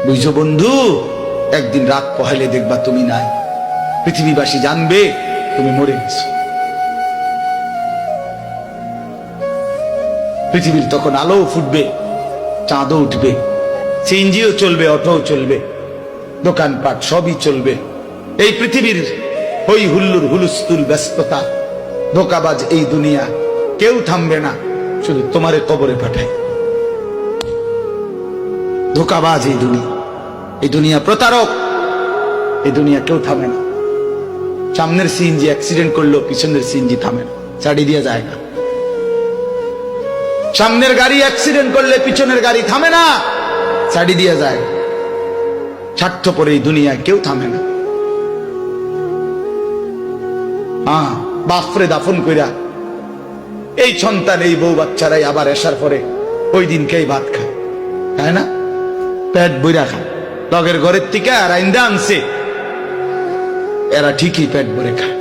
বুঝছো বন্ধু, একদিন রাত পহেলে দেখবা তুমি নাই, পৃথিবীবাসী জানবে তুমি মরে গেছো। পৃথিবীর তখন আলো ফুটবে, চাঁদও উঠবে, সিএনজিও চলবে, অটোও চলবে, দোকানপাট সবই চলবে। এই পৃথিবীর হই হুল্লুর হুলুস্থুল ব্যস্ততা, ধোকাবাজ এই দুনিয়া, কেউ থামবে না, শুধু তোমারে কবরে পাঠায়। ধোকাবাজ এই দুনিয়া প্রতারক, এই দুনিয়া কেউ থামে না। সামনের সিএনজি অ্যাক্সিডেন্ট করলো, পিছনের সিএনজি থামে না, ছাড়ি দিয়ে যায় না। সামনের গাড়ি অ্যাক্সিডেন্ট করলে পিছনের গাড়ি থামে না, ছাড়ি দিয়ে যায়। স্বার্থপর এই দুনিয়ায় কেউ থামে না। বাপরে দাফন কইরা এই সন্তান, এই বউ বাচ্চারাই আবার এসার পরে ওই দিনকেই ভাত খায়, তাই না? পেট বইরা খায়, লগের ঘরের থেকে আর আইন্দা আনছে, এরা ঠিকই পেট ভরে খায়।